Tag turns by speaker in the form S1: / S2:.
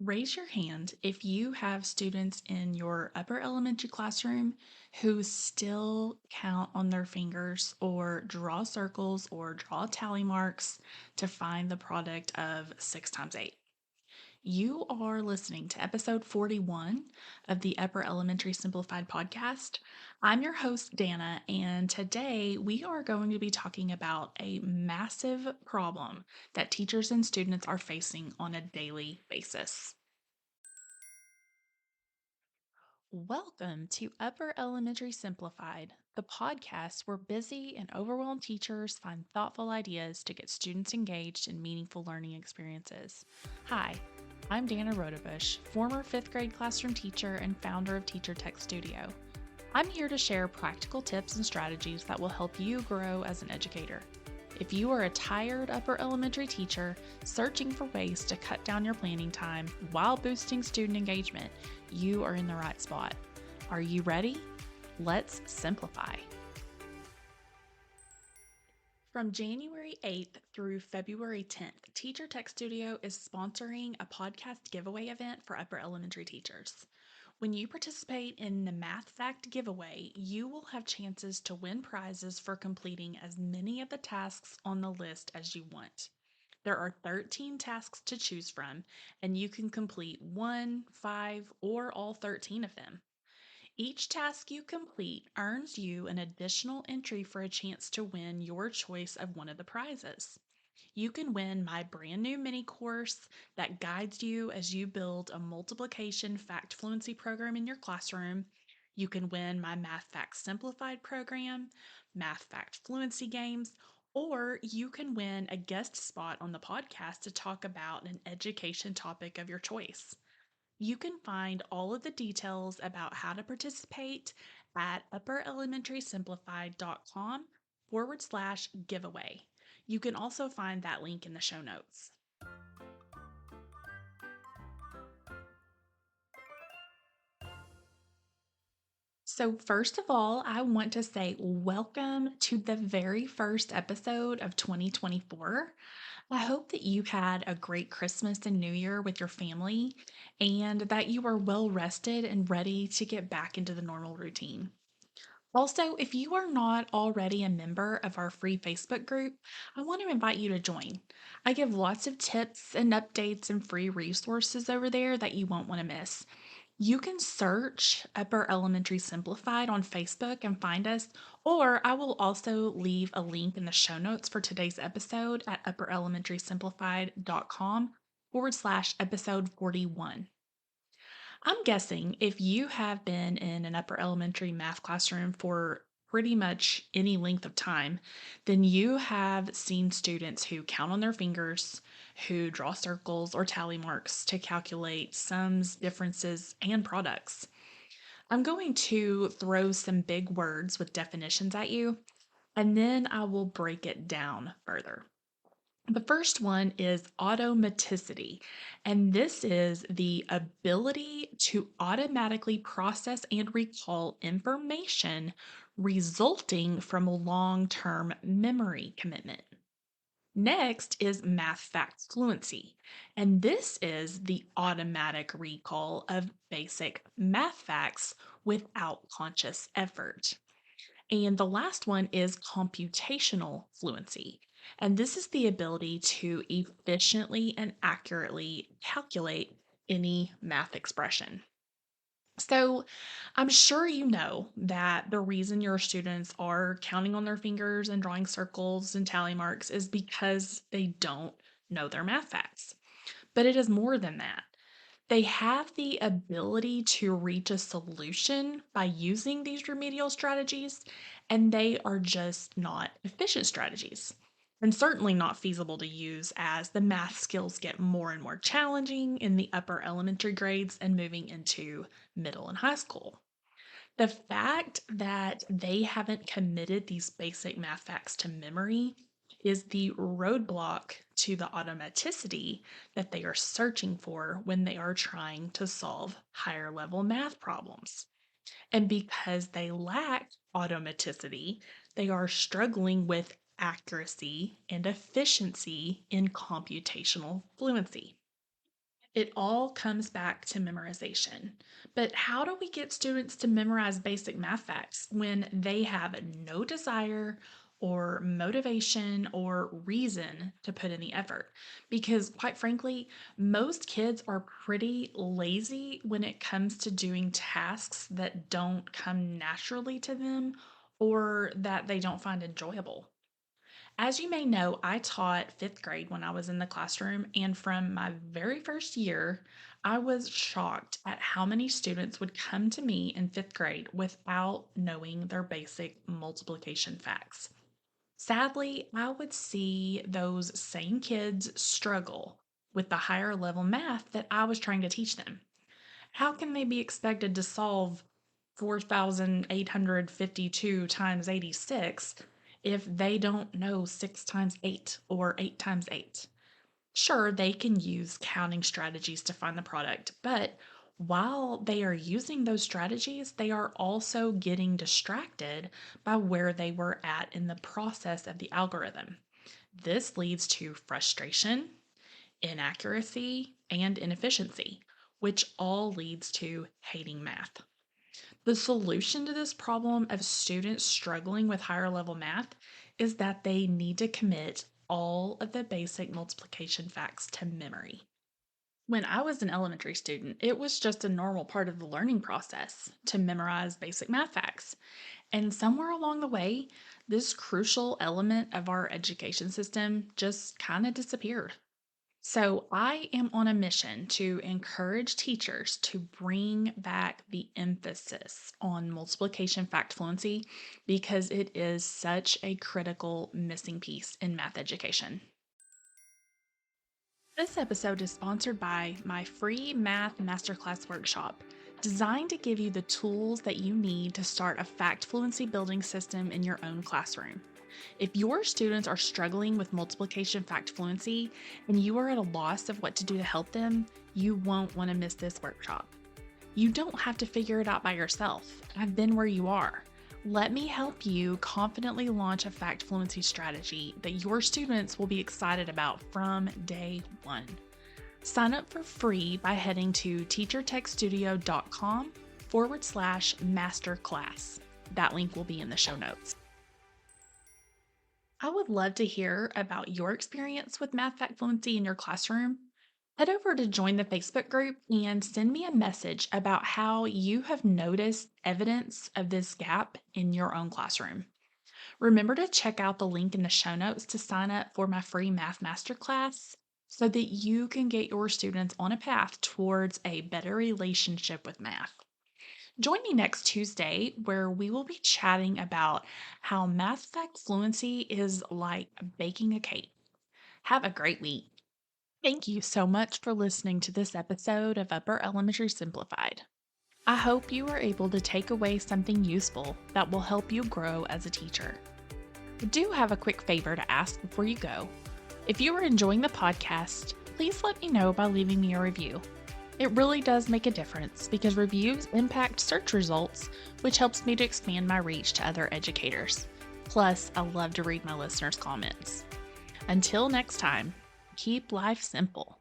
S1: Raise your hand if you have students in your upper elementary classroom who still count on their fingers or draw circles or draw tally marks to find the product of 6 times 8. You are listening to episode 41 of the Upper Elementary Simplified podcast. I'm your host, Danna, and today we are going to be talking about a massive problem that teachers and students are facing on a daily basis. Welcome to Upper Elementary Simplified, the podcast where busy and overwhelmed teachers find thoughtful ideas to get students engaged in meaningful learning experiences. Hi, I'm Danna Rodebush, former 5th grade classroom teacher and founder of Teacher Tech Studio. I'm here to share practical tips and strategies that will help you grow as an educator. If you are a tired upper elementary teacher searching for ways to cut down your planning time while boosting student engagement, you are in the right spot. Are you ready? Let's simplify. From January 8th through February 10th, Teacher Tech Studio is sponsoring a podcast giveaway event for upper elementary teachers. When you participate in the Math Fact giveaway, you will have chances to win prizes for completing as many of the tasks on the list as you want. There are 13 tasks to choose from, and you can complete 1, 5, or all 13 of them. Each task you complete earns you an additional entry for a chance to win your choice of one of the prizes. You can win my brand new mini course that guides you as you build a multiplication fact fluency program in your classroom. You can win my Math Fact Simplified program, Math Fact Fluency games, or you can win a guest spot on the podcast to talk about an education topic of your choice. You can find all of the details about how to participate at upperelementarysimplified.com/giveaway. You can also find that link in the show notes. So, first of all, I want to say welcome to the very first episode of 2024. I hope that you had a great Christmas and New Year with your family and that you are well rested and ready to get back into the normal routine. Also, if you are not already a member of our free Facebook group, I want to invite you to join. I give lots of tips and updates and free resources over there that you won't want to miss. You can search Upper Elementary Simplified on Facebook and find us, or I will also leave a link in the show notes for today's episode at upperelementarysimplified.com/episode 41. I'm guessing if you have been in an upper elementary math classroom for pretty much any length of time, then you have seen students who count on their fingers, who draw circles or tally marks to calculate sums, differences, and products. I'm going to throw some big words with definitions at you, and then I will break it down further. The first one is automaticity, and this is the ability to automatically process and recall information resulting from long term memory commitment. Next is math fact fluency, and this is the automatic recall of basic math facts without conscious effort. And the last one is computational fluency. And this is the ability to efficiently and accurately calculate any math expression. So, I'm sure you know that the reason your students are counting on their fingers and drawing circles and tally marks is because they don't know their math facts. But it is more than that. They have the ability to reach a solution by using these remedial strategies, and they are just not efficient strategies. And certainly not feasible to use as the math skills get more and more challenging in the upper elementary grades and moving into middle and high school. The fact that they haven't committed these basic math facts to memory is the roadblock to the automaticity that they are searching for when they are trying to solve higher level math problems. And because they lack automaticity, they are struggling with accuracy and efficiency in computational fluency. It all comes back to memorization. But how do we get students to memorize basic math facts when they have no desire or motivation or reason to put in the effort? Because, quite frankly, most kids are pretty lazy when it comes to doing tasks that don't come naturally to them or that they don't find enjoyable. As you may know, I taught fifth grade when I was in the classroom, and from my very first year, I was shocked at how many students would come to me in fifth grade without knowing their basic multiplication facts. Sadly, I would see those same kids struggle with the higher level math that I was trying to teach them. How can they be expected to solve 4,852 times 86 if they don't know 6 times 8 or 8 times 8? Sure, they can use counting strategies to find the product, but while they are using those strategies, they are also getting distracted by where they were at in the process of the algorithm. This leads to frustration, inaccuracy, and inefficiency, which all leads to hating math. The solution to this problem of students struggling with higher level math is that they need to commit all of the basic multiplication facts to memory. When I was an elementary student, it was just a normal part of the learning process to memorize basic math facts. And somewhere along the way, this crucial element of our education system just kind of disappeared. So, I am on a mission to encourage teachers to bring back the emphasis on multiplication fact fluency because it is such a critical missing piece in math education. This episode is sponsored by my free Math Masterclass workshop, designed to give you the tools that you need to start a fact fluency building system in your own classroom. If your students are struggling with multiplication fact fluency and you are at a loss of what to do to help them, you won't want to miss this workshop. You don't have to figure it out by yourself. I've been where you are. Let me help you confidently launch a fact fluency strategy that your students will be excited about from day one. Sign up for free by heading to teachertechstudio.com/masterclass. That link will be in the show notes. I would love to hear about your experience with math fact fluency in your classroom. Head over to join the Facebook group and send me a message about how you have noticed evidence of this gap in your own classroom. Remember to check out the link in the show notes to sign up for my free Math Masterclass so that you can get your students on a path towards a better relationship with math. Join me next Tuesday where we will be chatting about how math fact fluency is like baking a cake. Have a great week. Thank you so much for listening to this episode of Upper Elementary Simplified. I hope you were able to take away something useful that will help you grow as a teacher. I do have a quick favor to ask before you go. If you are enjoying the podcast, please let me know by leaving me a review. It really does make a difference because reviews impact search results, which helps me to expand my reach to other educators. Plus, I love to read my listeners' comments. Until next time, keep life simple.